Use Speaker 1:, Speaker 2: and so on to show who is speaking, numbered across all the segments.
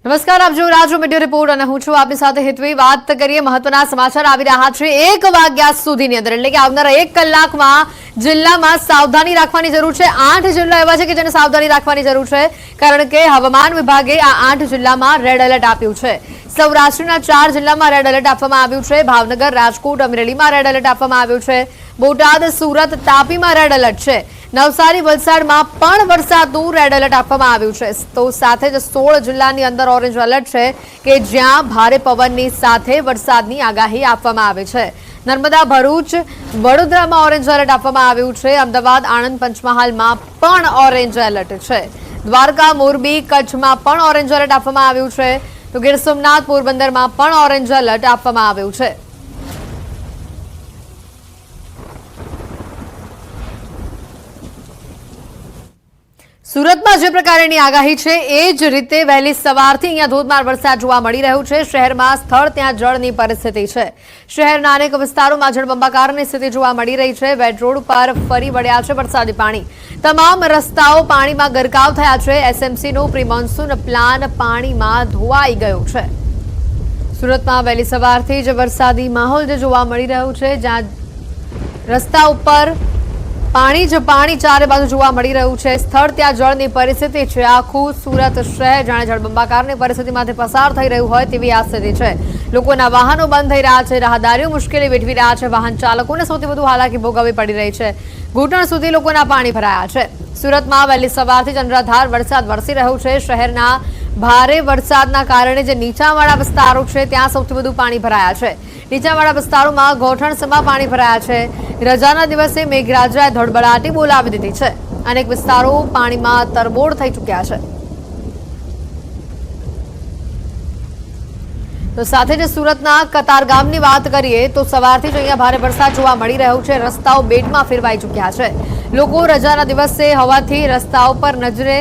Speaker 1: નમસ્કાર, આપ જો રાજુ મીડિયા રિપોર્ટ અને હું છું આપની સાથે હિતવી। વાત કરીએ મહત્વના સમાચાર આવી રહ્યા છે 1 વાગ્યા સુધીની અંદર, એટલે કે આવનારા 1 કલાકમાં જિલ્લામાં સાવધાની રાખવાની જરૂર છે। 8 જિલ્લા એવા છે કે જેને સાવધાની રાખવાની જરૂર છે, કારણ કે હવામાન વિભાગે આ 8 જિલ્લામાં રેડ એલર્ટ આપ્યું છે। સૌરાષ્ટ્રના 4 જિલ્લામાં રેડ એલર્ટ આપવામાં આવ્યું છે। ભાવનગર, રાજકોટ, અમરેલીમાં રેડ એલર્ટ આપવામાં આવ્યું છે। બોટાદ, સુરત, તાપીમાં રેડ એલર્ટ છે। નવસારી, વલસાડમાં પણ વરસાદનું રેડ એલર્ટ આપવામાં આવ્યું છે। તો સાથે જ 16 જિલ્લાની અંદર ઓરેન્જ એલર્ટ છે કે જ્યાં ભારે પવનની સાથે વરસાદની આગાહી આપવામાં આવી છે। નર્મદા, ભરૂચ, વડોદરામાં ઓરેન્જ એલર્ટ આપવામાં આવ્યું છે। અમદાવાદ, આણંદ, પંચમહાલમાં પણ ઓરેન્જ એલર્ટ છે। દ્વારકા, મોરબી, કચ્છમાં પણ ઓરેન્જ એલર્ટ આપવામાં આવ્યું છે। તો ગીર સોમનાથ, પોરબંદરમાં પણ ઓરેન્જ એલર્ટ આપવામાં આવ્યું છે। સુરતમાં જે પ્રકારની આગાહી છે એ જ રીતે વહેલી સવારથી અહીંયા ધોધમાર વરસાદ જોવા મળી રહ્યો છે। શહેરમાં સ્થળ ત્યાં જળની પરિસ્થિતિ છે। શહેરના અનેક વિસ્તારોમાં જળબંબાકારની સ્થિતિ જોવા મળી રહી છે। વેડ રોડ પર ફરી વળ્યા છે વરસાદી પાણી। તમામ રસ્તાઓ પાણીમાં ગરકાવ થયા છે। એસએમસીનો પ્રી મોન્સૂન પ્લાન પાણીમાં ધોવાઈ ગયો છે। સુરતમાં વહેલી સવારથી જ વરસાદી માહોલ જે જોવા મળી રહ્યો છે, જ્યાં રસ્તા ઉપર પાણી જ પાણી ચારે બાજુ જોવા મળી રહ્યું છે। સ્થળ ત્યાં જળની પરિસ્થિતિ છે। આખું સુરત શહેર જાણે જળબંબાકારની પરિસ્થિતિમાંથી પસાર થઈ રહ્યું હોય તેવી આ સ્થિતિ છે। લોકોના વાહનો બંધ થઈ રહ્યા છે। રાહદારીઓ મુશ્કેલી વેઠવી રહ્યા છે। વાહન ચાલકોને સૌથી વધુ હાલાકી ભોગવવી પડી રહી છે। ઘૂંટણ સુધી લોકોના પાણી ભરાયા છે। સુરતમાં વહેલી સવારથી જ અનરાધાર વરસાદ વરસી રહ્યો છે। શહેરના ભારે વરસાદના કારણે જે નીચાણવાળા વિસ્તારો છે ત્યાં સૌથી વધુ પાણી ભરાયા છે। નીચાણવાળા વિસ્તારોમાં ઘોઠણસમાં પાણી ભરાયા છે। રજાના દિવસે મેઘરાજાએ ધડબડાટી બોલાવી દીધી છે। અનેક વિસ્તારો પાણીમાં તરબોળ થઈ ચૂક્યા છે। તો સાથે જ સુરતના કતારગામની વાત કરીએ તો સવારથી જ અહીંયા ભારે વરસાદ જોવા મળી રહ્યો છે। રસ્તાઓ બેટમાં ફેરવાઈ ચૂક્યા છે। લોકો રજાના દિવસે હોવાથી રસ્તાઓ પર નજરે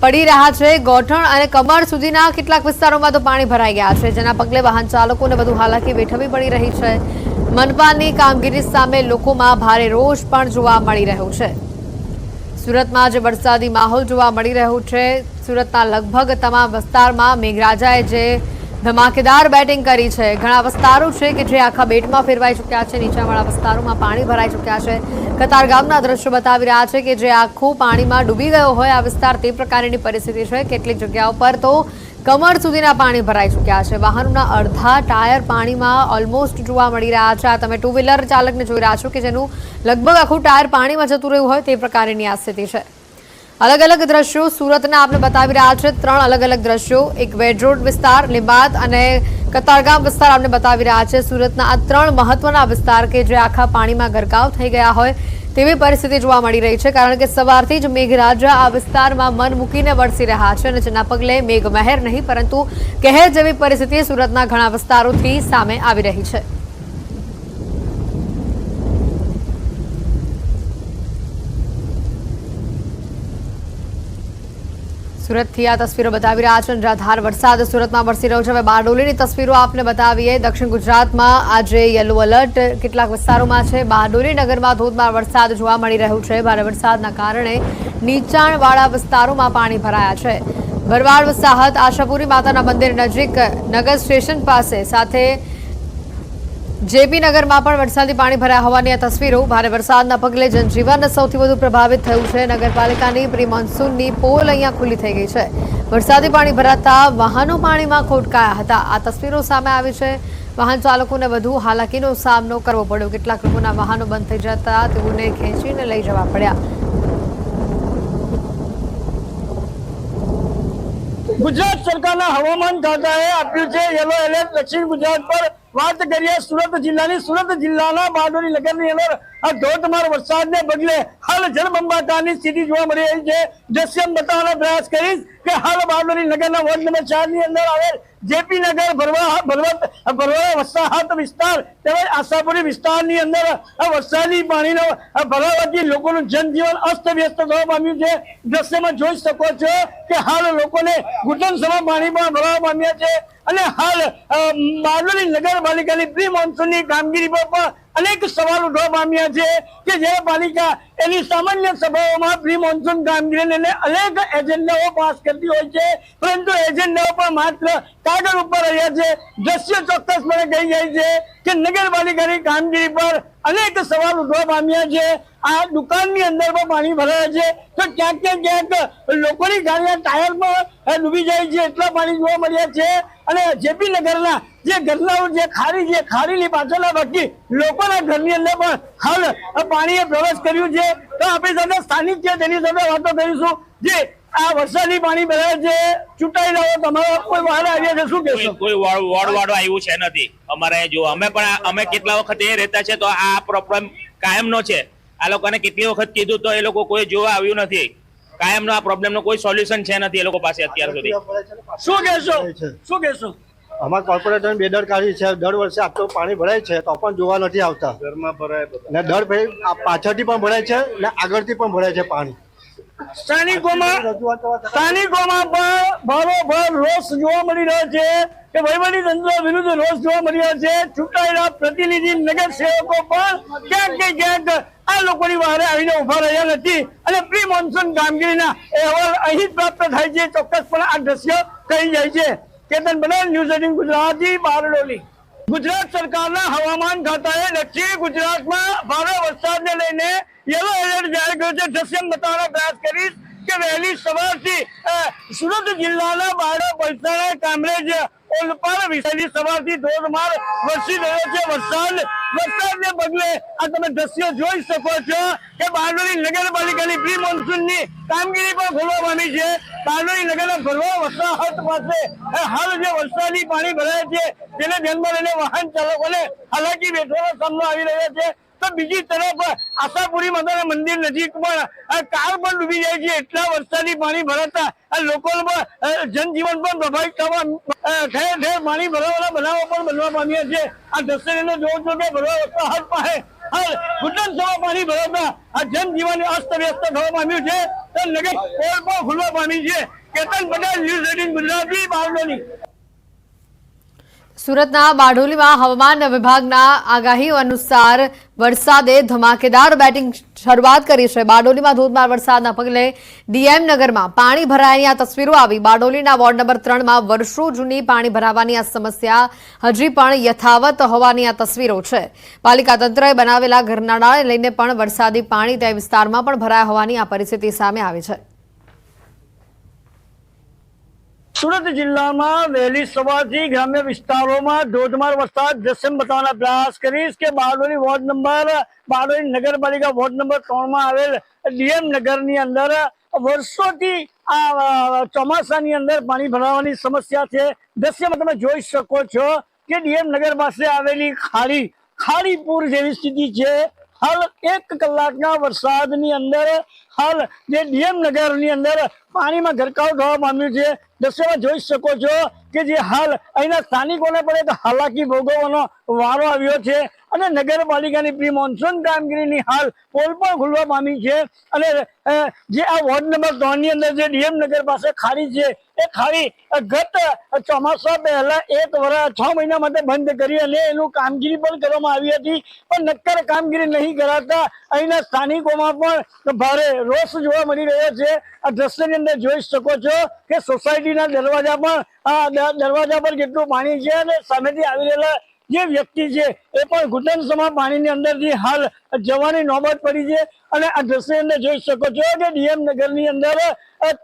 Speaker 1: પડી રહ્યા છે। ગોઠણ અને કમર સુધીના કેટલાક વિસ્તારોમાં તો પાણી ભરાઈ ગયા છે, જેના પગલે વાહન ચાલકોને વધુ હાલાકી વેઠવી પડી રહી છે। મનપાની કામગીરી સામે લોકોમાં ભારે રોષ પણ જોવા મળી રહ્યો છે। સુરતમાં જે વરસાદી માહોલ જોવા મળી રહ્યો છે, સુરતના લગભગ તમામ વિસ્તારમાં મેઘરાજાએ જે ધમાકેદાર બેટિંગ કરી છે। ઘણા વિસ્તારો છે કે જે આખા બેટમાં ફેરવાઈ ચૂક્યા છે। નીચાણવાળા વિસ્તારોમાં પાણી ભરાઈ ચૂક્યા છે। કતારગામના દ્રશ્યો બતાવી રહ્યા છે કે જે આખું પાણીમાં ડૂબી ગયો હોય આ વિસ્તાર, તે પ્રકારની પરિસ્થિતિ છે। કેટલીક જગ્યાઓ પર તો કમર સુધીના પાણી ભરાઈ ચૂક્યા છે। વાહનોના અડધા ટાયર પાણીમાં ઓલમોસ્ટ જોવા મળી રહ્યા છે। આ તમે ટુ વ્હીલર ચાલકને જોઈ રહ્યા છો કે જેનું લગભગ આખું ટાયર પાણીમાં જતું રહ્યું હોય તે પ્રકારની આ સ્થિતિ છે। अलग अलग दृश्यों सूरतना आपने बतावी रहा है। 3 अलग अलग दृश्यों, एक वेड रोड विस्तार, लिंबायत અને કતારગામ વિસ્તાર आपने बतावी रहा है। सूरतना आ 3 महत्वना विस्तार के जे आखा पानी में गरकाव थई गया होय तेवी परिस्थिति जोवा मळी रही है, कारण के सवारथी ज मेघराजा आ विस्तारमां मन मूकीने वरसी रह्या छे अने जेना पगले मेघमहेर नहीं परंतु कहेर जेवी परिस्थिति सूरतना घणा विस्तारोथी सामे आवी रही है। सूरत थी आ तस्वीरों बतावी रहा है। अनराधार वरसाद सूरत में वरसी रह्यो छे। हवे बारडोलीनी तस्वीरों आपने बतावीए। दक्षिण गुजरात में आज येलो अलर्ट કેટલાક વિસ્તારોમાં છે। બારડોલી નગરમાં ધોધમાર વરસાદ જોવા મળી રહ્યો છે। ભારે વરસાદના કારણે નીચાણવાળા વિસ્તારોમાં પાણી ભરાયા છે। ભરવાડ, વસાહત, આશાપુરી માતાના મંદિર નજીક, નગર સ્ટેશન પાસે સાથે जेपी नगर में पण वरसादी पाणी भराया होवानी आ तस्वीरों। भारे वरसादना पगले जनजीवन सौथी वधु प्रभावित थयुं छे। नगरपालिकानी प्री मोन्सूननी पोल अहींया खुली थई गई छे। वरसादी पाणी भराता वाहनो पाणीमां खोटकाया हता। आ तस्वीरों सामे आवी छे। वाहन चालकोने वधु हालाकीनो सामनो करवो पड्यो। કેટલાક લોકોના વાહનો બંધ થઈ જતા તેઓને ખેંચીને લઈ જવા પડ્યા।
Speaker 2: गुजरात सरकारना हवामान खाताए आप्युं छे येलो एलर्ट दक्षिण गुजरात पर। बात करिए सूरत जिल्लानी, सूरत जिल्लाना बारडोली नगरनी अंदर आ धोधमार वरसादने पगले हाल जलबंबाकारनी स्थिति जोवा मळी रही छे। दृश्य बतावવાનો प्रयास करीश के हाल बारडोली नगरना वोर्ड नंबर 4 ની અંદર આવેલ जेपी नगर, भरवाड़, वसाहत विस्तार તેમજ આશાપુરી વિસ્તારની અંદર આ વરસાદી પાણીનો ભરાવાથી લોકોનું જનજીવન અસ્તવ્યસ્ત થવા પામ્યું છે। દ્રશ્યમાં જોઈ શકો છો કે હાલ લોકોને ઘૂંટણસમાં પાણીમાં ભરાવા પામ્યા છે અને હાલ બારડોલી નગરપાલિકાની પ્રી મોન્સૂનની કામગીરી પર પણ અનેક સવાલ ઉઠવા પામ્યા છે કે જે પાલિકા એની સામાન્ય સભાઓમાં પ્રી મોન્સૂન કામગીરીને લઈને અનેક એજન્ડાઓ પાસ કરતી હોય છે, પરંતુ એજન્ડાઓ પણ માત્ર કાગળ ઉપર રહ્યા છે. દ્રશ્ય ચોક્કસપણે કહી જાય છે કે નગરપાલિકાની કામગીરી પર અનેક સવાલ ઉઠવા પામ્યા છે. આ દુકાનની અંદર પણ પાણી ભરાયા છે, તો ક્યાંક ને ક્યાંક લોકોની ગાડીના ટાયર પણ ડૂબી જાય છે એટલા પાણી જોવા મળ્યા છે. અને જેપી નગરના જે ઘરનાઓ જે ખાડીની પાછળના બાકી લોકોના ઘરની અંદર પણ હાલ પાણીએ પ્રવેશ કર્યું છે. તો આપણી સાથે સ્થાનિક છે તેની સાથે વાતો કરીશું. જે આ વરસાદી પાણી ભરાય છે, ચૂંટાઈ રહ્યો તમારો કોઈ બહાર આવ્યા છે, શું કહેશો?
Speaker 3: કોઈ વોર્ડ વાળો આવ્યું છે નથી અમારે. જો અમે કેટલા વખત એ રહેતા છે, તો આ પ્રોબ્લેમ કાયમનો છે. આ લોકોને કેટલી વખત કીધું તો એ લોકો કોઈ જોવા આવ્યું નથી. કાયમનો આ પ્રોબ્લેમનો કોઈ સોલ્યુશન છે નથી એ લોકો પાસે અત્યાર સુધી.
Speaker 2: શું કહેશો?
Speaker 4: અમારા કોર્પોરેટર બેદરકારી છે. દર વર્ષે આટલું પાણી ભરાય છે તો પણ જોવા નથી આવતા. ઘરમાં ભરાય ને દર પાછળથી પણ ભરાય છે ને આગળથી પણ ભરાય છે પાણી.
Speaker 2: સ્થાનિકોમાં પણ ભારોભાર રોષ જોવા મળી રહ્યો છે કે વહીવટી તંત્ર વિરુદ્ધ રોષ જોવા મળી રહ્યો છે. ચૂંટાયેલા પ્રતિનિધિ નગર સેવકો પણ ક્યાંક ને ક્યાંક આ લોકોની બહાર આવીને ઉભા રહ્યા નથી અને પ્રી મોન્સૂન કામગીરીના અહેવાલ અહીં પ્રાપ્ત થાય છે. ચોક્કસપણે આ દ્રશ્ય કહી જાય છે. કેતન બનાલ, ન્યૂઝ 18 ગુજરાતી, બારડોલી. ગુજરાત સરકારના હવામાન ખાતાએ દક્ષિણ ગુજરાતમાં ભારે વરસાદને લઈને યલો એલર્ટ જાહેર કર્યો છે. દ્રશ્ય બતાવવાનો પ્રયાસ કરીશ કે વહેલી સવારથી સુરત જિલ્લાના બારડો, પલસાણા, કામરેજ, ઓલપાડ વિસ્તારની સવારથી ધોધમાર વરસી રહ્યો છે. વરસાદને પગલે આ તમે દ્રશ્યો જોઈ શકો છો કે બારડોલી નગરપાલિકાની પ્રી મોન્સૂનની કામગીરી પણ ખોલવા પામી છે. બારડોલી નગરના ભરવા વસાહત પાસે હાલ જે વરસાદી પાણી ભરાય છે તેને ધ્યાનમાં લઈને વાહન ચાલકોને હાલાકી વેઠવાનો સામનો આવી રહ્યો છે. તો બીજી તરફ આશાપુરી માતાના મંદિર નજીક પણ કાર પણ ડૂબી જાય છે. એટલા વરસાદી પાણી ભરાતા લોકોમાં જનજીવન પણ પ્રભાવિત થવા ઠેર ઠેર પાણી ભરાવાના બનાવો પણ બનવા પામ્યા છે. આ દ્રશ્યને જોવો છો કે ભરવા વસાહત પાસે હાલ ઘૂંટણ સવા પાણી ભરાતા આ જનજીવન અસ્તવ્યસ્ત થવા પામ્યું છે. તો નગર પોલ પણ ખુલવા પામી છે. કેતન પટેલ, ન્યૂઝ 18 ગુજરાતી, બારડોલી.
Speaker 1: સુરતના બારડોલીમાં હવામાન વિભાગના આગાહીઓ અનુસાર વરસાદે ધમાકેદાર બેટિંગ શરૂઆત કરી છે. બારડોલીમાં ધોધમાર વરસાદના પગલે ડીએમ નગરમાં પાણી ભરાયાની આ તસવીરો આવી. બારડોલીના વોર્ડ નંબર 3માં વર્ષો જૂની પાણી ભરાવાની આ સમસ્યા હજી પણ યથાવત હોવાની આ તસવીરો છે. પાલિકા તંત્રએ બનાવેલા ઘરનાળાને લઈને પણ વરસાદી પાણી તે વિસ્તારમાં પણ ભરાયા હોવાની આ પરિસ્થિતિ સામે આવી છે.
Speaker 2: સુરત જિલ્લામાં વહેલી સવારથી ગ્રામ્ય વિસ્તારોમાં ધોધમાર વરસાદ. દ્રશ્ય બતાવવાના પ્રયાસ કરીશ કે બારડોલી નગરપાલિકા વોર્ડ નંબર 3માં આવેલ ડીએમ નગરની અંદર વર્ષોથી આ ચોમાસાની અંદર પાણી ભરાવાની સમસ્યા છે. દ્રશ્યમાં તમે જોઈ શકો છો કે ડીએમ નગર પાસે આવેલી ખાડીપુર જેવી સ્થિતિ છે. હાલ 1 કલાકના વરસાદની અંદર હાલ જે ડીએમ નગરની અંદર પાણીમાં ગરકાવ થવા પામ્યું છે. દ્રશ્યમાં જોઈ શકો છો કે જે હાલ અહીંના સ્થાનિકોને પણ એક હાલાકી ભોગવવાનો વારો આવ્યો છે અને નગરપાલિકાની પ્રી મોન્સૂન કામગીરીની હાલ પોલ પણ ખુલવા પામી છે. અને જે આ વોર્ડ નંબર 3ની અંદર જે ડીએમ નગર પાસે ખાડી છે એ ખાડી ગત ચોમાસા પહેલા 6 મહિના માટે બંધ કરી અને એનું કામગીરી પણ કરવામાં આવી હતી, પણ નક્કર કામગીરી નહીં કરાતા અહીંના સ્થાનિકોમાં પણ ભારે રોષ જોવા મળી રહ્યો છે. આ દ્રશ્યની અંદર જોઈ શકો છો કે સોસાયટીના દરવાજા પર કેટલું પાણી છે અને સામેથી આવી રહેલા જે વ્યક્તિ છે એ પણ ઘૂંટણસમાં પાણીની અંદરથી હાલ જવાની નોબત પડી છે. અને આ દ્રશ્યની અંદર જોઈ શકો છો કે ડીએમ નગરની અંદર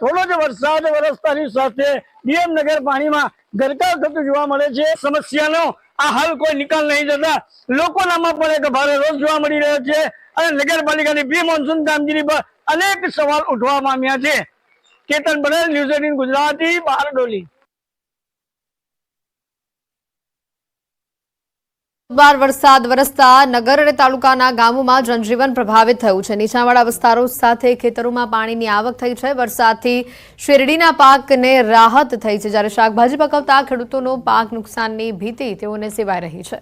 Speaker 2: થોડો જ વરસાદ વરસતાની સાથે ડીએમ નગર પાણીમાં ગરકાવ થતું જોવા મળે છે. સમસ્યાનો આ હાલ કોઈ નિકાલ નહીં જતા લોકોનામાં પણ એક ભારે રોષ જોવા મળી રહ્યો છે અને નગરપાલિકાની પ્રી મોન્સૂન કામગીરી પર અનેક સવાલ ઉઠવા પામ્યા છે. કેતન પટેલ, ન્યૂઝ 18 ગુજરાતી, બારડોલી.
Speaker 1: બાર વરસાદ વરસતા નગર અને તાલુકાના ગામોમાં જનજીવન પ્રભાવિત થયું છે. નીચાણવાળા વિસ્તારો સાથે ખેતરોમાં પાણીની આવક થઈ છે. વરસાદથી શેરડીના પાકને રાહત થઈ છે, જ્યારે શાકભાજી પકવતા ખેડૂતોનો પાક નુકસાનની ભીતિ તેઓને સેવાઈ રહી છે.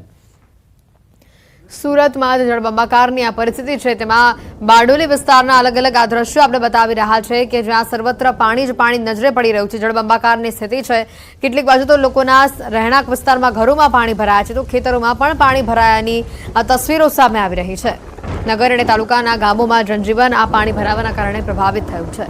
Speaker 1: સુરતમાં જળબંબાકારની આ પરિસ્થિતિ છે, તેમાં બારડોલી વિસ્તારના અલગ અલગ આ દ્રશ્યો આપણે બતાવી રહ્યા છે કે જ્યાં સર્વત્ર પાણી જ પાણી નજરે પડી રહ્યું છે. જળબંબાકારની સ્થિતિ છે. કેટલીક બાજુ તો લોકોના રહેણાંક વિસ્તારમાં ઘરોમાં પાણી ભરાયા છે, તો ખેતરોમાં પણ પાણી ભરાયાની આ તસવીરો સામે આવી રહી છે. નગર અને તાલુકાના ગામોમાં જનજીવન આ પાણી ભરાવાના કારણે પ્રભાવિત થયું છે.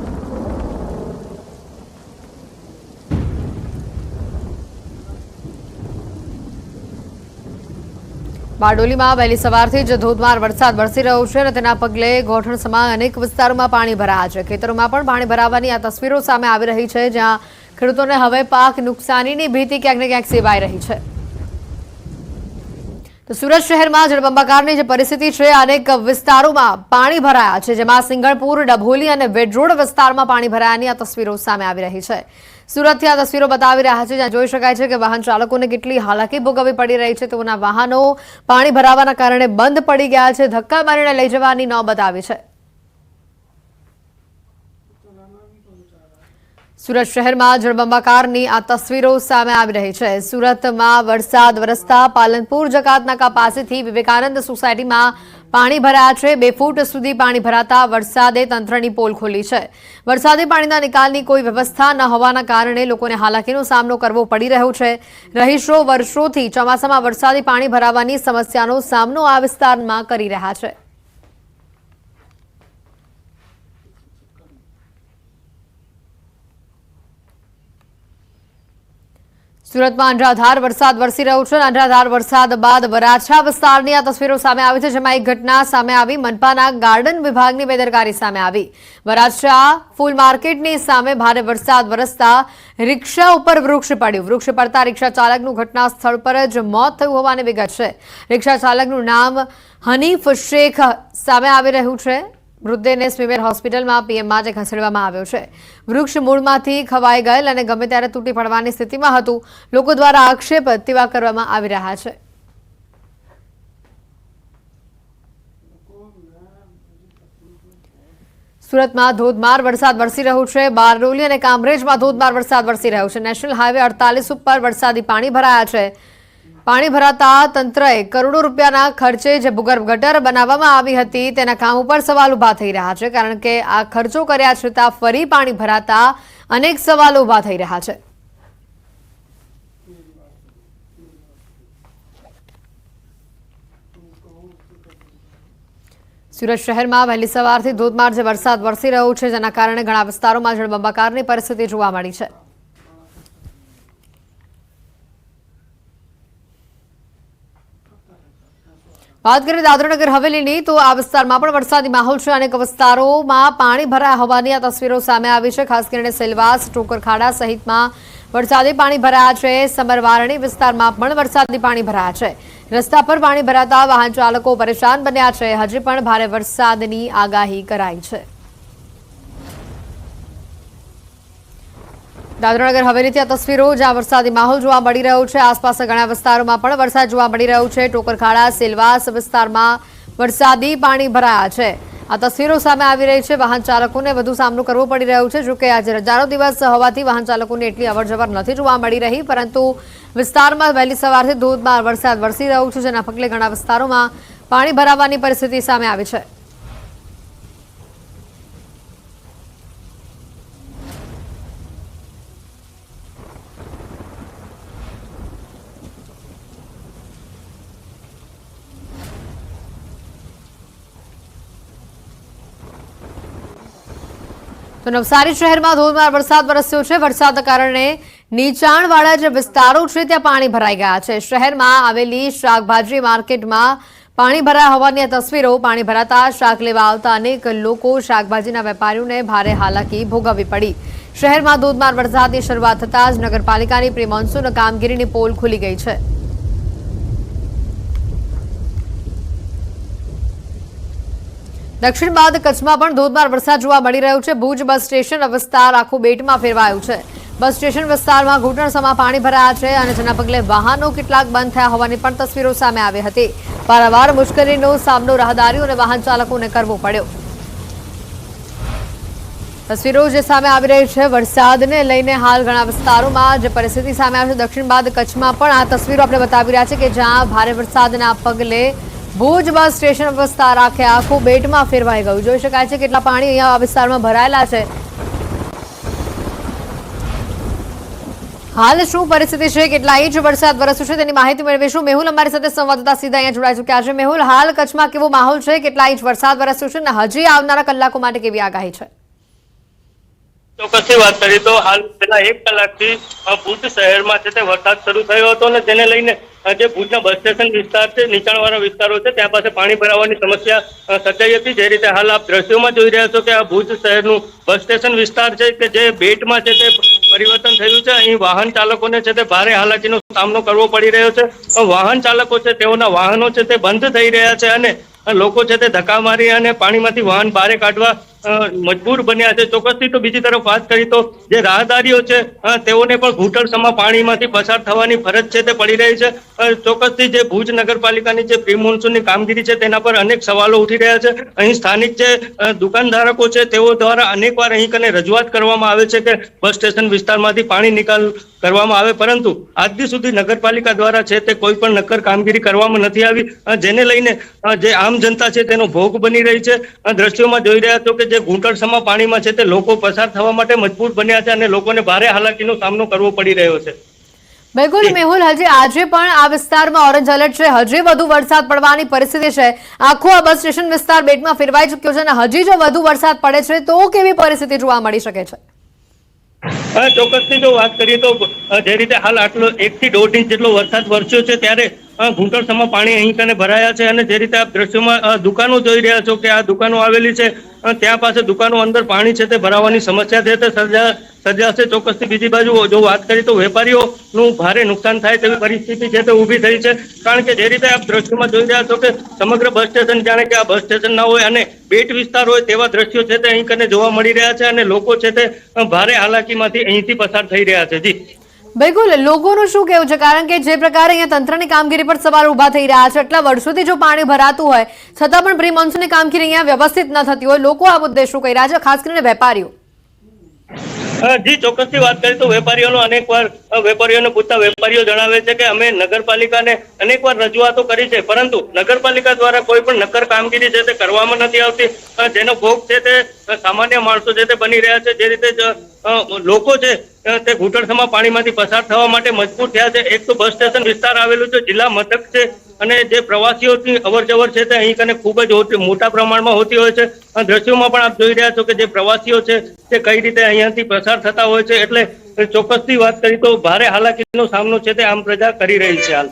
Speaker 1: બારડોલીમાં વહેલી સવારથી જ ધોધમાર વરસાદ વરસી રહ્યો છે અને તેના પગલે ગોઠણ સમાન અનેક વિસ્તારોમાં પાણી ભરાયા છે. ખેતરોમાં પણ પાણી ભરાવાની આ તસવીરો સામે આવી રહી છે, જ્યાં ખેડૂતોને હવે પાક નુકસાનીની ભીતિ ક્યાંક ને ક્યાંક સેવાઈ રહી છે. તો સુરત શહેરમાં જળબંબાકારની જે પરિસ્થિતિ છે, અનેક વિસ્તારોમાં પાણી ભરાયા છે, જેમાં સિંગણપુર, ડભોલી અને વેડરોડ વિસ્તારમાં પાણી ભરાયાની આ તસવીરો સામે આવી રહી છે. સુરતથી આ તસવીરો બતાવી રહ્યા છે, જ્યાં જોઈ શકાય છે કે વાહન ચાલકોને કેટલી હાલાકી ભોગવવી પડી રહી છે. તેઓના વાહનો પાણી ભરાવાના કારણે બંધ પડી ગયા છે, ધક્કા મારીને લઈ જવાની નોબત આવી છે. સુરત શહેરમાં જળબંબાકારની આ તસવીરો સામે આવી રહી છે. સુરતમાં વરસાદ વરસતા પાલનપુર જકાતનાકા પાસેથી વિવેકાનંદ સોસાયટીમાં પાણી ભરાયા છે. 2 ફૂટ સુધી પાણી ભરાતા વરસાદે તંત્રની પોલ ખોલી છે. વરસાદી પાણીના નિકાલની કોઈ વ્યવસ્થા ન હોવાના કારણે લોકોને હાલાકીનો સામનો કરવો પડી રહ્યો છે. રહીશો વર્ષોથી ચોમાસામાં વરસાદી પાણી ભરાવાની સમસ્યાનો સામનો આ વિસ્તારમાં કરી રહ્યા છે. સુરતમાં અનરાધાર વરસાદ વરસી રહ્યો છે. અનરાધાર વરસાદ બાદ વરાછા વિસ્તારની આ તસવીરો સામે આવી છે, જેમાં એક ઘટના સામે આવી. મનપાના ગાર્ડન વિભાગની બેદરકારી સામે આવી. વરાછા ફૂલ માર્કેટની સામે ભારે વરસાદ વરસતા રિક્ષા ઉપર વૃક્ષ પડ્યું. વૃક્ષ પડતા રિક્ષા ચાલકનું ઘટના સ્થળ પર જ મોત થયું હોવાની વિગત છે. રિક્ષા ચાલકનું નામ હનીફ શેખ સામે આવી રહ્યું છે. મૃતદેહને સ્મીમેર હોસ્પિટલમાં પીએમ માટે ખસેડવામાં આવ્યો છે. વૃક્ષ મૂળમાંથી ખવાઈ ગયેલ અને ગમે ત્યારે તૂટી પડવાની સ્થિતિમાં હતું. લોકો દ્વારા આક્ષેપ તેવા કરવામાં આવી રહ્યા છે. સુરતમાં ધોધમાર વરસાદ વરસી રહ્યો છે. બારડોલી અને કામરેજમાં ધોધમાર વરસાદ વરસી રહ્યો છે. નેશનલ હાઈવે 48 ઉપર વરસાદી પાણી ભરાયા છે. પાણી ભરાતા તંત્રએ કરોડો રૂપિયાના ખર્ચે જે ભૂગર્ભ ગટર બનાવવામાં આવી હતી, તેના કામ ઉપર સવાલ ઉભા થઈ રહ્યા છે, કારણ કે આ ખર્ચો કર્યા છતાં ફરી પાણી ભરાતા અનેક સવાલો ઉભા થઈ રહ્યા છે. સુરત શહેરમાં વહેલી સવારથી ધોધમાર જે વરસાદ વરસી રહ્યો છે, જેના કારણે ઘણા વિસ્તારોમાં જળબંબાકારની પરિસ્થિતિ જોવા મળી છે. વાત કરીએ દાદરાનગર હવેલીની, તો આ વિસ્તારમાં પણ વરસાદી માહોલ છે. અનેક વિસ્તારોમાં પાણી ભરાયા હોવાની આ તસવીરો સામે આવી છે. ખાસ કરીને સેલવાસ, ટોકરખાડા સહિતમાં વરસાદી પાણી ભરાયા છે. સમરવારણી વિસ્તારમાં પણ વરસાદી પાણી ભરાયા છે. રસ્તા પર પાણી ભરાતા વાહન ચાલકો પરેશાન બન્યા છે. હજી પણ ભારે વરસાદની આગાહી કરાઈ છે. દાદરાનગર હવેલીથી આ તસવીરો, જ્યાં વરસાદી માહોલ જોવા મળી રહ્યો છે. આસપાસના ઘણા વિસ્તારોમાં પણ વરસાદ જોવા મળી રહ્યો છે. ટોકરખાડા, સેલવાસ વિસ્તારમાં વરસાદી પાણી ભરાયા છે. આ તસવીરો સામે આવી રહી છે. વાહન ચાલકોને વધુ સામનો કરવો પડી રહ્યો છે. જોકે આજે રજાનો દિવસ હોવાથી વાહન ચાલકોને એટલી અવરજવર નથી જોવા મળી રહી, પરંતુ વિસ્તારમાં વહેલી સવારથી ધોધમાર વરસાદ વરસી રહ્યો છે, જેના પગલે ઘણા વિસ્તારોમાં પાણી ભરાવાની પરિસ્થિતિ સામે આવી છે. તો નવસારી શહેરમાં ધોધમાર વરસાદ વરસ્યો છે. વરસાદના કારણે નીચાણવાળા જે વિસ્તારો છે ત્યાં પાણી ભરાઈ ગયા છે. શહેરમાં આવેલી શાકભાજી માર્કેટમાં પાણી ભરાયા હોવાની તસવીરો. પાણી ભરાતા શાક લેવા આવતા અનેક લોકો, શાકભાજીના વેપારીઓને ભારે હાલાકી ભોગવવી પડી. શહેરમાં ધોધમાર વરસાદની શરૂઆત થતાં જ નગરપાલિકાની પ્રી મોન્સૂન કામગીરીની પોલ ખુલી ગઈ છે. દક્ષિણ બાદ કચ્છમાં પણ ધોધમાર વરસાદ જોવા મળી રહ્યો છે. ભુજ બસ સ્ટેશન વિસ્તાર આખું બેટમાં ફેરવાયું છે. બસ સ્ટેશન વિસ્તારમાં ઘૂંટણસમાં પાણી ભરાયા છે અને જેના પગલે વાહનો કેટલાક બંધ થયા હોવાની પણ તસવીરો સામે આવી હતી. વારંવાર મુશ્કેલીનો સામનો રાહદારીઓ અને વાહન ચાલકોને કરવો પડ્યો. તસવીરો જે સામે આવી રહી છે વરસાદને લઈને હાલ ઘણા વિસ્તારોમાં જે પરિસ્થિતિ સામે આવી છે. દક્ષિણ બાદ કચ્છમાં પણ આ તસવીરો આપણે બતાવી રહ્યા છે કે જ્યાં ભારે વરસાદના પગલે ભુજ બસ સ્ટેશન વિસ્તાર આખું બેટમાં ફેરવાઈ ગયું. જોઈ શકાય છે કેટલા પાણી અહીંયા આ વિસ્તારમાં ભરાયેલા છે. હાલ શું પરિસ્થિતિ છે, કેટલા ઇંચ વરસાદ વરસ્યો છે તેની માહિતી મેળવીશું. મેહુલ અમારી સાથે સંવાદદાતા સીધા અહીંયા જોડાઈ ચૂક્યા છે. મેહુલ, હાલ કચ્છમાં કેવો માહોલ છે, કેટલા ઇંચ વરસાદ વરસ્યો છે અને હજી આવનારા કલાકો માટે કેવી આગાહી છે?
Speaker 5: ચોક્કસથી વાત કરીએ તો હાલ છેલ્લા 1 કલાકથી ભુજ શહેરમાં છે તે વરસાદ શરૂ થયો હતો અને તેને લઈને જે ભુજના બસ સ્ટેશન વિસ્તાર છે, નીચાણવાળા વિસ્તારો છે, ત્યાં પાસે પાણી ભરાવાની સમસ્યા સર્જાઈ હતી. જે રીતે હાલ આપ દ્રશ્યોમાં જોઈ રહ્યા છો કે આ ભુજ શહેરનું બસ સ્ટેશન વિસ્તાર છે કે જે બેટમાં છે તે પરિવર્તન થયું છે. અહીં વાહન ચાલકોને છે તે ભારે હાલાકીનો સામનો કરવો પડી રહ્યો છે. વાહન ચાલકો છે તેઓના વાહનો છે તે બંધ થઈ રહ્યા છે અને લોકો છે તે ધક્કા મારી અને પાણીમાંથી વાહન બહાર કાઢવા મજબૂર બન્યા છે. ચોક્કસથી તો બીજી તરફ વાત કરી તો જે રાહદારીઓ છે તેઓને પણ ઘૂંટણસમા પાણીમાંથી પસાર થવાની ફરજ છે તે પડી રહી છે. ચોક્કસથી જે ભુજ નગરપાલિકાની જે પ્રી મોન્સૂનની કામગીરી છે તેના પર અનેક સવાલો ઉઠી રહ્યા છે. અહીં સ્થાનિક જે દુકાનધારકો છે તેઓ દ્વારા અનેકવાર અહીં કને રજૂઆત કરવામાં આવે છે કે બસ સ્ટેશન વિસ્તારમાંથી પાણી નિકાલ કરવામાં આવે, પરંતુ આજ દી સુધી નગરપાલિકા દ્વારા છે તે કોઈ પણ નક્કર કામગીરી કરવામાં નથી આવી, જેને લઈને જે આમ જનતા છે તેનો ભોગ બની રહી છે. દ્રશ્યોમાં જોઈ રહ્યા છો કે જે ઘૂંટણસમા પાણીમાં છે તે લોકો પસાર થવા માટે મજબૂર બન્યા છે અને લોકોને ભારે હાલાકીનો સામનો કરવો પડી રહ્યો છે.
Speaker 1: બિલકુલ મેહુલ, હજી આજે પણ આ વિસ્તારમાં ઓરેન્જ એલર્ટ છે, હજી વધુ વરસાદ પડવાની પરિસ્થિતિ છે. આખો આ બસ સ્ટેશન વિસ્તાર બેટમાં ફેરવાઈ ચૂક્યો છે અને હજી જો વધુ વરસાદ પડે છે તો કેવી પરિસ્થિતિ જોવા મળી શકે છે?
Speaker 5: ચોક્કસથી જો વાત કરીએ તો જે રીતે હાલ આટલો 1 થી 1.5 ઇંચ જેટલો વરસાદ વરસ્યો છે ત્યારે ઘૂંટણસમા પાણી અહીં કને ભરાયા છે અને જે રીતે આપ દ્રશ્યોમાં દુકાનો જોઈ રહ્યા છો કે આ દુકાનો આવેલી છે ત્યાં પાસે દુકાનો અંદર પાણી છે તે ભરાવાની સમસ્યા છે તે સર્જાશે. ચોક્કસથી બીજી બાજુ જો વાત કરીએ તો વેપારીઓનું ભારે નુકસાન થાય તેવી પરિસ્થિતિ છે તે ઊભી થઈ છે, કારણ કે જે રીતે આપ દ્રશ્યોમાં જોઈ રહ્યા છો કે સમગ્ર બસ સ્ટેશન જાણે કે આ બસ સ્ટેશન ના હોય અને બેટ વિસ્તાર હોય તેવા દ્રશ્યો છે તે અહીં કને જોવા મળી રહ્યા છે અને લોકો છે તે ભારે હાલાકીમાંથી અહીંથી પસાર થઈ રહ્યા છે. જી
Speaker 1: બિલકુલ, લોકોનું શું કહેવું છે, કારણ કે જે પ્રકારે અહીંયા તંત્રની કામગીરી પર સવાલ ઉભા થઈ રહ્યા છે, એટલા વર્ષોથી જો પાણી ભરાતું હોય છતાં પણ પ્રી મોન્સૂનની કામગીરી અહીંયા વ્યવસ્થિત ન થતી હોય, લોકો આ મુદ્દે શું કહી રહ્યા છે, ખાસ કરીને વેપારીઓ?
Speaker 5: જી ચોક્કસથી વાત કરીએ તો વેપારીઓને પૂછતા વેપારીઓ જણાવે છે કે અમે નગરપાલિકાને અનેકવાર રજૂઆતો કરી છે, પરંતુ નગરપાલિકા દ્વારા કોઈ પણ નક્કર કામગીરી છે તે કરવામાં નથી આવતી, જેનો ભોગ છે તે સામાન્ય માણસો છે તે બની રહ્યા છે. જે રીતે લોકો છે તે ઘૂંટણસમા પાણીમાંથી પસાર થવા માટે મજબૂર થયા છે. એક તો બસ સ્ટેશન વિસ્તાર આવેલું છે, જિલ્લા મથક છે અને જે પ્રવાસીઓની અવરજવર છે તે અહીં કને ખૂબ જ મોટા પ્રમાણમાં હોતી હોય છે. દ્રશ્યોમાં પણ આપ જોઈ રહ્યા છો કે જે પ્રવાસીઓ છે તે કઈ રીતે અહીંયાથી પસાર થતા હોય છે, એટલે ચોક્કસથી વાત કરી તો ભારે હાલાકીનો સામનો છે તે આમ પ્રજા કરી રહી છે હાલ.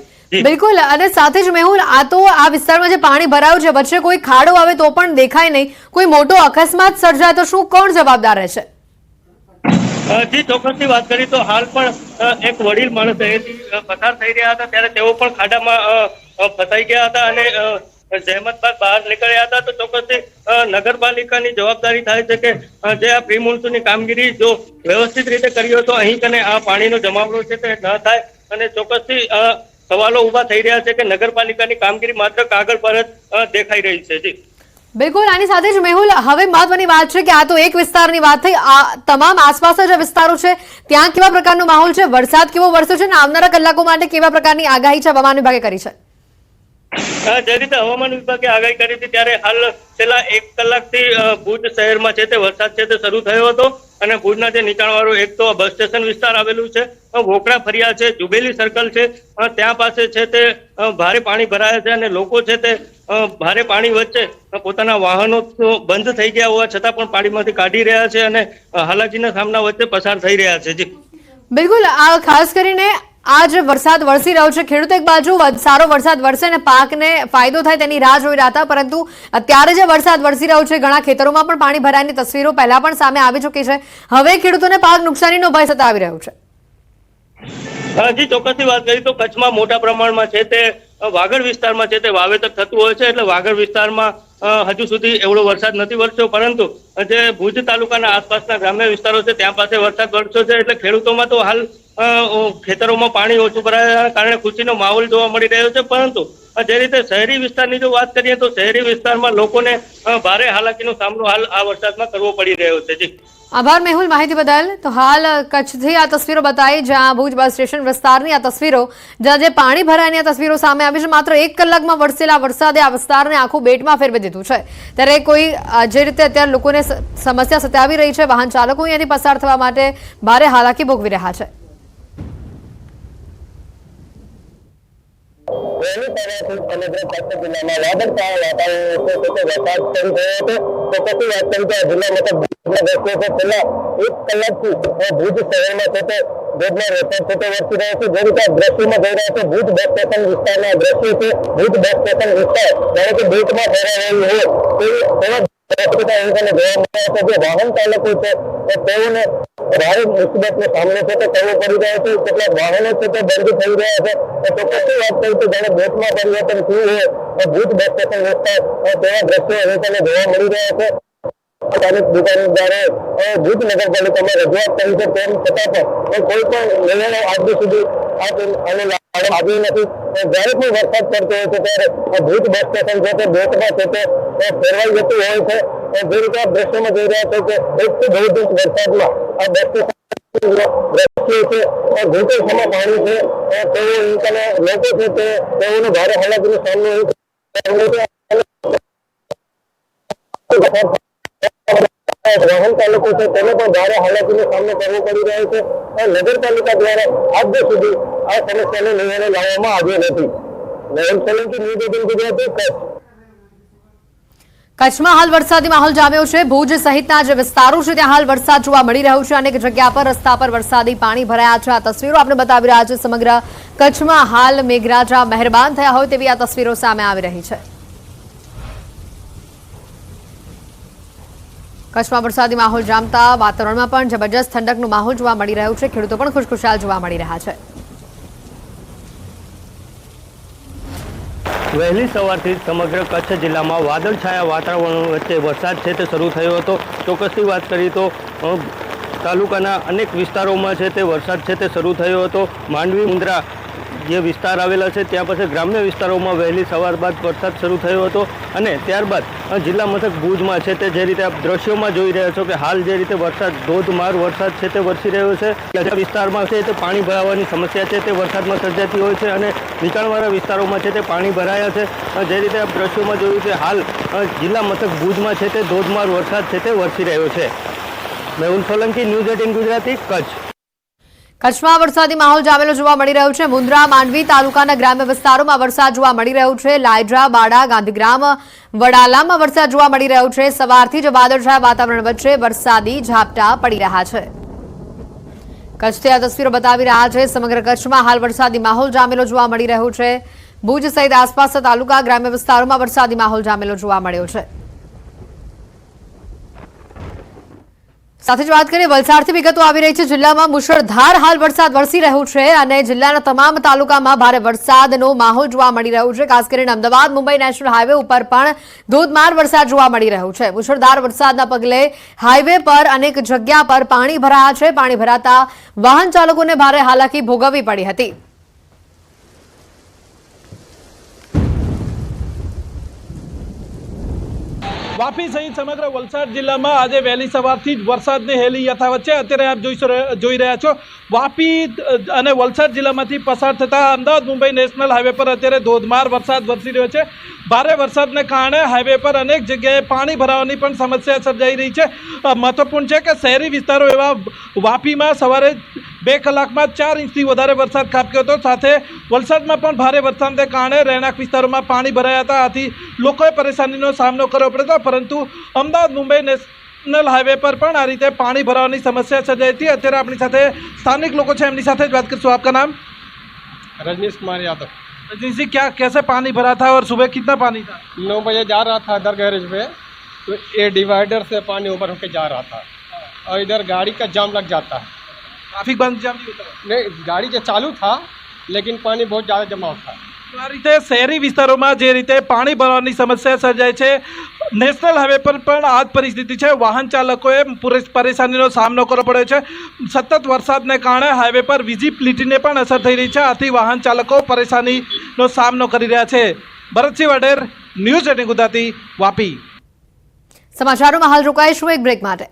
Speaker 1: બિલકુલ, અને સાથે જ મેહુલ, આ તો આ વિસ્તારમાં જે પાણી ભરાયું છે વચ્ચે કોઈ ખાડો આવે તો પણ દેખાય નહીં, કોઈ મોટો અકસ્માત સર્જાય તો શું કોણ જવાબદાર રહેશે?
Speaker 5: જી ચોક્કસથી વાત કરી તો હાલ પણ એક વડીલ માણસ અહીંથી પસાર થઈ રહ્યા હતા ત્યારે તેઓ પણ ખાડામાં ફસાઈ ગયા હતા અને જહેમત બાદ બહાર નીકળ્યા હતા. તો ચોક્કસથી નગરપાલિકાની જવાબદારી થાય છે કે જે આ પ્રી મોન્સૂનની કામગીરી જો વ્યવસ્થિત રીતે કરી હોય તો અહીં કને આ પાણીનો જમાવડો છે તે ન થાય અને ચોક્કસથી સવાલો ઉભા થઈ રહ્યા છે કે નગરપાલિકાની કામગીરી માત્ર કાગળ પર જ દેખાઈ રહી છે. જી
Speaker 1: બિલકુલ, આની સાથે જ મેહુલ, હવે મહત્વની વાત છે કે આ તો એક વિસ્તારની વાત થઈ, આ તમામ આસપાસના જે વિસ્તારો છે ત્યાં કેવા પ્રકારનો માહોલ છે, વરસાદ કેવો વરસ્યો છે અને આવનારા કલાકો માટે કેવા પ્રકારની આગાહી છે હવામાન વિભાગે કરી છે?
Speaker 5: જે રીતે હવામાન વિભાગે આગાહી કરી હતી ત્યારે હાલ છેલ્લા 1 કલાકથી ભુજ શહેરમાં છે તે વરસાદ છે તે શરૂ થયો હતો અને ભુજના જે નીચાણવાળું એક તો બસ સ્ટેશન વિસ્તાર આવેલું છે, વોકડા ફરિયા છે, જુબેલી સર્કલ છે, ત્યાં પાસે છે તે ભારે પાણી ભરાયા છે અને લોકો છે તે ભારે પાણી વચ્ચે પોતાના વાહનો બંધ થઈ ગયા હોવા છતાં પણ પાણીમાંથી કાઢી રહ્યા છે અને હાલાકીના સામના વચ્ચે પસાર થઈ રહ્યા છે. જી
Speaker 1: બિલકુલ, આ ખાસ કરીને આ જે વરસાદ વરસી રહ્યો છે, ખેડૂતો એક બાજુ સારો વરસાદ વરસે અને પાકને ફાયદો થાય તેની રાહ જોઈ રહ્યા હતા, પરંતુ અત્યારે જે વરસાદ વરસી રહ્યો છે ઘણા ખેતરોમાં પણ પાણી ભરાવાની તસવીરો પહેલા પણ સામે આવી ચૂકી છે. હવે ખેડૂતોને પાક નુકસાનીનો ભય સતાવી રહ્યો છે.
Speaker 5: જી ચોક્કસથી વાત કરી તો કચ્છમાં મોટા પ્રમાણમાં છે તે વાગડ વિસ્તારમાં છે તે વાવેતર થતું હોય છે, એટલે વાગડ વિસ્તારમાં હજુ સુધી એવડો વરસાદ નથી વરસ્યો, પરંતુ જે ભુજ તાલુકાના આસપાસના ગ્રામ્ય વિસ્તારો છે ત્યાં પાસે વરસાદ વરસ્યો છે, એટલે ખેડૂતોમાં તો હાલ ખેતરોમાં પાણી ઓછું ભરાયાના કારણે ખુશીનો માહોલ જોવા મળી રહ્યો છે. પરંતુ જે રીતે શહેરી વિસ્તારની જો વાત કરીએ તો શહેરી વિસ્તારમાં લોકોને ભારે હાલાકીનો સામનો હાલ આ વરસાદમાં કરવો પડી રહ્યો છે. જી
Speaker 1: આભાર મેહુલ માહિતી બદલ. તો હાલ કચ્છથી આ તસવીરો બતાવી જ્યાં ભુજ બસ સ્ટેશન વિસ્તારની આ તસવીરો, જ્યાં જે પાણી ભરાયની આ તસવીરો સામે આવી છે. માત્ર 1 કલાકમાં વરસેલા વરસાદે આ વિસ્તારને આખું બેટમાં ફેરવી દીધું છે. ત્યારે કોઈ જે રીતે અત્યારે લોકોને સમસ્યા સતાવી રહી છે, વાહન ચાલકો અહીંયાથી પસાર થવા માટે ભારે હાલાકી ભોગવી રહ્યા છે.
Speaker 2: વહેલી સવારથી સમગ્ર કચ્છ જિલ્લામાં વાદળછાયા વાતાવરણ છે તે વરસાદ શરૂ થયો હતો. તો પછી વાત કરી તો જિલ્લા મથક છેલ્લા 1 કલાકથી ભુજ શહેરમાં છે તે ધોધમાર વરસાદ છે તે વરસી રહ્યો છે. જે રીતે દ્રશ્યોમાં જોઈ રહ્યા છે ભુજ બસ સ્ટેશન વિસ્તારના દ્રશ્યો છે. ભુજ બસ સ્ટેશન વિસ્તાર જાણે કે બેટમાં ફેરવાયેલું હોય તેવા વાહન ચાલકો છે તેઓને ભારે મુસીબતનો સામનો છે તે કરવો પડી રહ્યો છે. કેટલાક વાહનો છે તે બંધ થઈ રહ્યા છે. તો પછી વાત કરી તો જાણે બેટમાં પરિવર્તન થયું હોય ભુજ બસ સ્ટેશન વિસ્તાર તેવા દ્રશ્યો હવે તેને જોવા મળી રહ્યા છે. સ્થાનિક દુકાનદારો ભુજ નગરપાલિકામાં રજૂઆત કરી છે તેમ છતાં પણ કોઈ પણ નિર્ણય આજ સુધી આવ્યો નથી. જયારે પણ વરસાદ પડતો હોય છે ત્યારે ભુજ બસ સ્ટેશન છે તે બેટમાં છે તે ફેરવાઈ જતું હોય છે. જે રીતે આ દ્રશ્યોમાં જોઈ રહ્યા છો કે 1 થી 2 ઇંચ વરસાદમાં આ બસ સ્ટેશન દ્રશ્યો છે ઘૂંટણસમાં પાણી છે. તેઓ લોકો છે તેઓને ભારે હાલાકીનો સામનો વાહન ચાલકો છે તેને પણ ભારે હાલાકીનો સામનો કરવો પડી રહ્યો છે. નગરપાલિકા દ્વારા આજ સુધી આ સમસ્યાનો નિર્ણય લાવવામાં આવ્યો નથી. મેહુલ સોલંકી, ન્યૂઝ 18 ગુજરાતી, કચ્છ.
Speaker 1: કચ્છમાં હાલ વરસાદી માહોલ જામ્યો છે. ભુજ સહિતના જે વિસ્તારો છે ત્યાં હાલ વરસાદ જોવા મળી રહ્યો છે. અનેક જગ્યા પર રસ્તા પર વરસાદી પાણી ભરાયા છે. આ તસવીરો આપણે બતાવી રહ્યા છે. સમગ્ર કચ્છમાં હાલ મેઘરાજા મહેરબાન થયા હોય તેવી આ તસવીરો સામે આવી રહી છે. કચ્છમાં વરસાદી માહોલ જામતા વાતાવરણમાં પણ જબરજસ્ત ઠંડકનો માહોલ જોવા મળી રહ્યો છે. ખેડૂતો પણ ખુશખુશાલ જોવા મળી રહ્યા છે.
Speaker 5: વહેલી સવારથી સમગ્ર કચ્છ જિલ્લામાં વાદળછાયા વાતાવરણ વચ્ચે વરસાદ છે તે શરૂ થયો હતો. ચોક્કસથી વાત કરીએ તો તાલુકાના અનેક વિસ્તારોમાં છે તે વરસાદ છે તે શરૂ થયો હતો. માંડવી, મુંદ્રા જે વિસ્તાર આવેલા છે ત્યાં પછી ગ્રામ્ય વિસ્તારોમાં વહેલી સવાર બાદ વરસાદ શરૂ થયો હતો અને ત્યારબાદ જિલ્લા મથક ભુજમાં છે તે જે રીતે આપ દ્રશ્યોમાં જોઈ રહ્યા છો કે હાલ જે રીતે વરસાદ ધોધમાર વરસાદ છે તે વરસી રહ્યો છે. વિસ્તારમાં છે તે પાણી ભરાવાની સમસ્યા છે તે વરસાદમાં સર્જાતી હોય છે અને નીચાણવાળા વિસ્તારોમાં છે તે પાણી ભરાયા છે. જે રીતે આપ દ્રશ્યોમાં જોયું છે હાલ જિલ્લા મથક ભુજમાં છે તે ધોધમાર વરસાદ છે તે વરસી રહ્યો છે. મેહુલ સોલંકી, ન્યૂઝ 18 ગુજરાતી, કચ્છ.
Speaker 1: કચ્છમાં વરસાદી માહોલ જામેલો જોવા મળી રહ્યો છે. મુન્દ્રા, માંડવી તાલુકાના ગ્રામ્ય વિસ્તારોમાં વરસાદ જોવા મળી રહ્યો છે. લાયડ્રા, બાડા, ગાંધીગ્રામ, વડાલામાં વરસાદ જોવા મળી રહ્યો છે. સવારથી જ વાદળછાયા વાતાવરણ વચ્ચે વરસાદી ઝાપટા પડી રહ્યા છે. કચ્છથી આ તસવીરો બતાવી રહ્યા છે. સમગ્ર કચ્છમાં હાલ વરસાદી માહોલ જામેલો જોવા મળી રહ્યો છે. ભુજ સહિત આસપાસના તાલુકા ગ્રામ્ય વિસ્તારોમાં વરસાદી માહોલ જામેલો જોવા મળ્યો છે. સાથે જ વાત કરીએ વલસાડથી વિગતો આવી રહી છે. જિલ્લામાં મુશળધાર હાલ વરસાદ વરસી રહ્યો છે અને જિલ્લાના તમામ તાલુકામાં ભારે વરસાદનો માહોલ જોવા મળી રહ્યો છે. ખાસ કરીને અમદાવાદ મુંબઈ નેશનલ હાઈવે ઉપર પણ ધોધમાર વરસાદ જોવા મળી રહ્યો છે. મુશળધાર વરસાદના પગલે હાઈવે પર અનેક જગ્યા પર પાણી ભરાયા છે. પાણી ભરાતા વાહન ચાલકોને ભારે હાલાકી ભોગવવી પડી હતી.
Speaker 6: વાપી સહિત સમગ્ર વલસાડ જિલ્લામાં આજે વહેલી સવારથી જ વરસાદની હેલી યથાવત છે. અત્યારે આપ જોઈ રહ્યા છો વાપી અને વલસાડ જિલ્લામાંથી પસાર થતા અમદાવાદ મુંબઈ નેશનલ હાઈવે પર અત્યારે ધોધમાર વરસાદ વરસી રહ્યો છે. ભારે વરસાદને કારણે હાઈવે પર અનેક જગ્યાએ પાણી ભરાવાની પણ સમસ્યા સર્જાઈ રહી છે. મહત્વપૂર્ણ છે કે શહેરી વિસ્તારો એવા વાપીમાં સવારે 2 કલાકમાં 4 ઇંચથી વધારે વરસાદ ખાબક્યો હતો. સાથે વલસાડમાં પણ ભારે વરસાદને કારણે રહેણાંક વિસ્તારોમાં પાણી ભરાયા હતા. આથી લોકોએ પરેશાનીનો સામનો કરવો પડ્યો હતો. પરંતુ અમદાવાદ મુંબઈ નેશનલ હાઈવે પર પણ આ રીતે પાણી ભરાવાની સમસ્યા સર્જાઈ હતી. અત્યારે આપણી સાથે સ્થાનિક લોકો છે, એમની સાથે જ વાત કરીશું. આપકા નામ?
Speaker 7: रजनीश कुमार यादव।
Speaker 6: रजनीश जी, क्या कैसे पानी भरा था और सुबह कितना पानी था?
Speaker 7: 9 बजे जा रहा था इधर गैरेज पे, तो ये डिवाइडर से पानी ऊपर होके जा रहा था और इधर गाड़ी का जाम लग जाता है।
Speaker 6: ट्रैफिक बंद जाम नहीं होता?
Speaker 7: नहीं, गाड़ी जो चालू था लेकिन पानी बहुत ज़्यादा जमा था।
Speaker 6: તો આ રીતે શહેરી વિસ્તારોમાં જે રીતે પાણી ભરવાની સમસ્યા સર્જાય છે, નેશનલ હાઈવે પર પણ આ જ પરિસ્થિતિ છે. વાહન ચાલકોએ પરેશાનીનો સામનો કરવો પડ્યો છે. સતત વરસાદને કારણે હાઈવે પર વિઝિબિલિટીને પણ અસર થઈ રહી છે. આથી વાહન ચાલકો પરેશાનીનો સામનો કરી રહ્યા છે. ભરતસિંહ વડેર, ન્યૂઝ 18 ગુજરાતી, વાપી.
Speaker 1: સમાચારોમાં હાલ રોકાઈશું એક બ્રેક માટે.